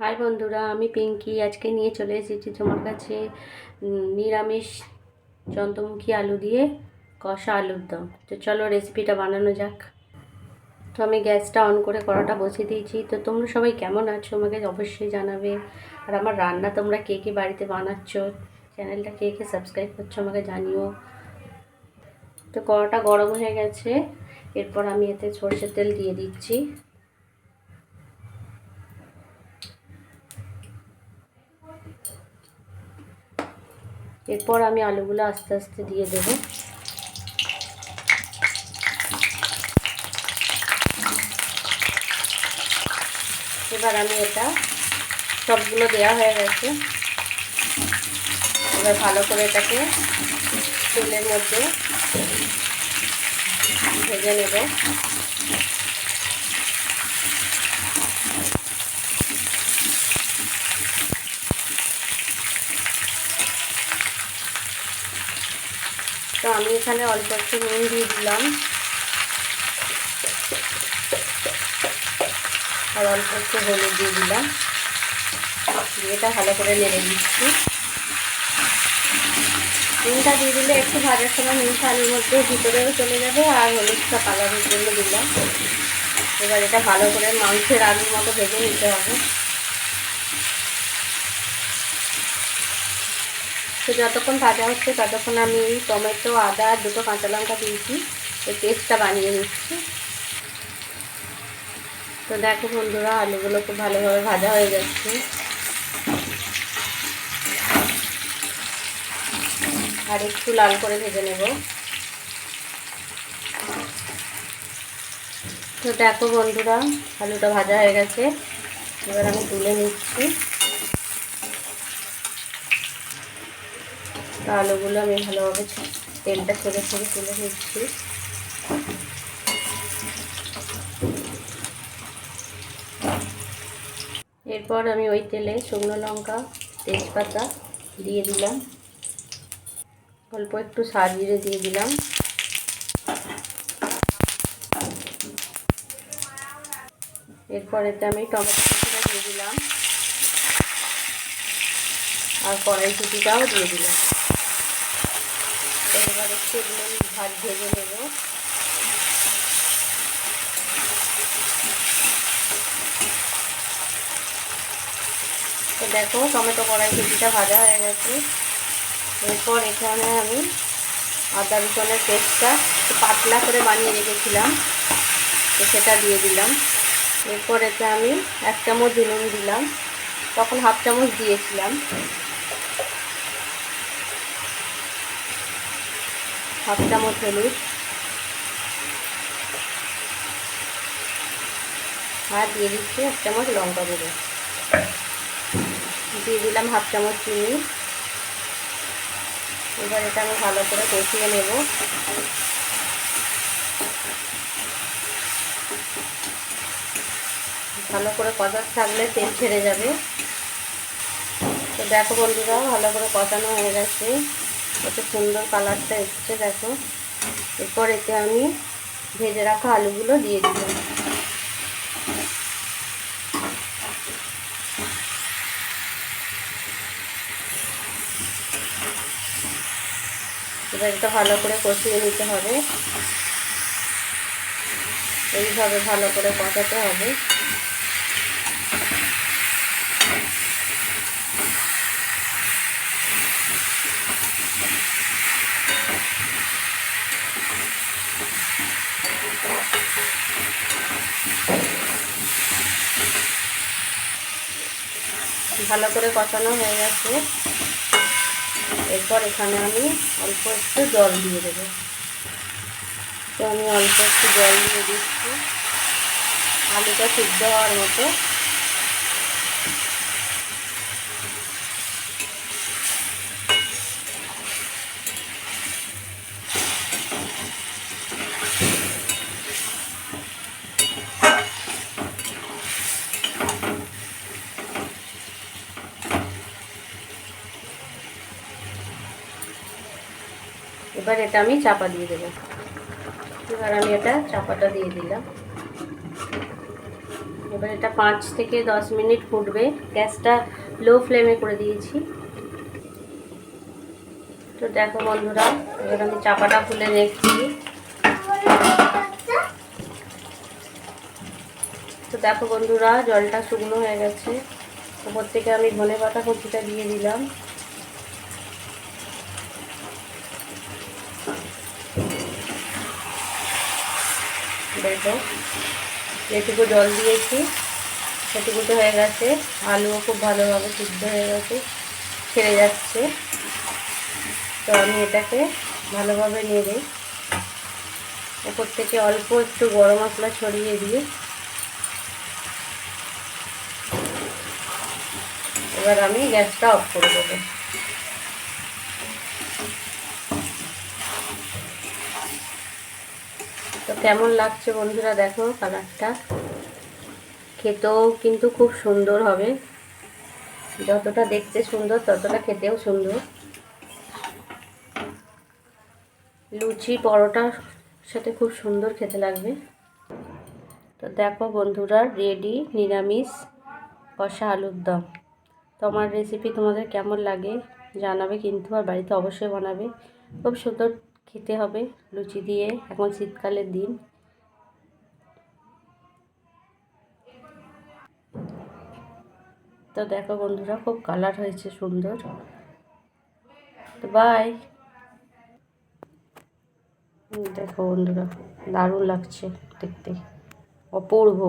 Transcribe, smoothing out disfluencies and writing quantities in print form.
High বন্ধুরা, আমি পিঙ্কি। আজকে নিয়ে চলে এসেছি তোমার কাছে নিরামিষ চন্দ্রমুখী আলু দিয়ে কষা আলুর দম। তো চলো রেসিপিটা বানানো যাক। তো আমি গ্যাসটা অন করে কড়াটা বসিয়ে দিয়েছি। তো তোমরা সবাই কেমন আছো আমাকে অবশ্যই জানাবে। আর আমার রান্না তোমরা কে কে বাড়িতে বানাচ্ছ, চ্যানেলটা কে কে সাবস্ক্রাইব করছো আমাকে জানিও। তো কড়াটা গরম হয়ে গেছে, এরপর আমি এতে সরষের তেল দিয়ে দিচ্ছি। এরপর আমি আলুগুলো আস্তে আস্তে দিয়ে দেবো। এবার আমি এটা সবগুলো দেওয়া হয়ে গেছে। এবার ভালো করে এটাকে তেলের মধ্যে ভেজে নেব। তো আমি এখানে অল্প একটু নুন দিয়ে দিলাম আর অল্প একটু হলুদ দিয়ে দিলাম। দিয়ে এটা ভালো করে নেড়ে দিচ্ছি। নুনটা দিয়ে দিলে একটু ভাজার সময় নুনটা আলুর মধ্যে ভিতরেও চলে যাবে আর হলুদটা কালারের জন্য দিলাম। এবার এটা ভালো করে মাংসের আলুর মতো ভেজে নিতে হবে। তো যতক্ষণ ভাজা হচ্ছে ততক্ষণ আমি টমেটো, আদা, দুটো কাঁচা লঙ্কা দিয়েছি, এই পেস্টটা বানিয়ে নিচ্ছি। তো দেখো বন্ধুরা, আলুগুলো খুব ভালোভাবে ভাজা হয়ে যাচ্ছে। আর একটু লাল করে ভেজে নেব। তো দেখো বন্ধুরা, আলুটা ভাজা হয়ে গেছে। এবার আমি তুলে নিচ্ছি। তো আলুগুলো আমি ভালোভাবে তেলটা ছেড়ে ছেড়ে তুলে নিচ্ছি। এরপর আমি ওই তেলে শুকনো লঙ্কা, তেজপাতা দিয়ে দিলাম, অল্প একটু জিরে দিয়ে দিলাম। এরপর এতে আমি টমেটো কুচিটা দিয়ে দিলাম আর কড়াইশুঁটিটাও দিয়ে দিলাম। এবার একটু এগুলো ভেজে নেব। তো দেখো টমেটো কড়াইশুঁটিটা ভাজা হয়ে গেছে। এরপর এখানে আমি আদা রসুনের পেস্টটা একটু পাতলা করে বানিয়ে রেখেছিলাম, তো সেটা দিয়ে দিলাম। এরপর এতে আমি 1 চামচ নুন দিলাম, তখন হাফ চামচ দিয়েছিলাম। হাফ চামচ হলুদ আর দিয়ে দিচ্ছি 1 চামচ লঙ্কা গুঁড়ো। দিয়ে দিলাম হাফ চামচ চিনি। এবার এটা আমি ভালো করে কষিয়ে নেব। ভালো করে কষাতে থাকলে তেল ছেড়ে যাবে। তো দেখো বন্ধুরা, ভালো করে কষানো হয়ে গেছে, কত সুন্দর কালারটা এসছে দেখো। এরপর এতে আমি ভেজে রাখা আলুগুলো দিয়ে দিলাম। এবার এটা ভালো করে কষিয়ে নিতে হবে। এইভাবে ভালো করে কষাতে হবে। ভালো করে কষানো হয়ে গেছে। এরপর এখানে আমি অল্প একটু জল দিয়ে দেবো। তো আমি অল্প একটু জল দিয়ে দিচ্ছি আলুটা সিদ্ধ হওয়ার মতো। এবার এটা আমি চাপা দিয়ে দেবো। এবার আমি এটা চাপাটা দিয়ে দিলাম। এবার এটা 5 থেকে 10 মিনিট ফুটবে। গ্যাসটা লো ফ্লেমে করে দিয়েছি। তো দেখো বন্ধুরা, এবার আমি চাপাটা খুলে দেখছি। তো দেখো বন্ধুরা, জলটা শুকনো হয়ে গেছে। উপর থেকে আমি ধনেপাতা কুচিটা দিয়ে দিলাম। দেখো যেটুকু জল দিয়েছি সেটুকু তো হয়ে গেছে। আলুও খুব ভালোভাবে সিদ্ধ হয়ে গেছে, ছেড়ে যাচ্ছে। তো আমি এটাকে ভালোভাবে নেড়ে উপর থেকে অল্প একটু গরম মশলা ছড়িয়ে দিয়ে এবার আমি গ্যাসটা অফ করে দেবো। তো কেমন লাগছে বন্ধুরা দেখো কালারটা, খেতেও কিন্তু খুব সুন্দর হবে। যতটা দেখতে সুন্দর ততটা খেতেও সুন্দর। লুচি পরোটার সাথে খুব সুন্দর খেতে লাগবে। তো দেখো বন্ধুরা, রেডি নিরামিষ কষা আলুর দম। তো আমার রেসিপি তোমাদের কেমন লাগে জানাবে কিন্তু, আর বাড়িতে অবশ্যই বানাবে। খুব সুন্দর খেতে হবে লুচি দিয়ে, এখন শীতকালের দিন। তো দেখো বন্ধুরা, খুব কালার হয়েছে সুন্দর। তো বাই। দেখো বন্ধুরা, দারুণ লাগছে দেখতে, অপূর্ব।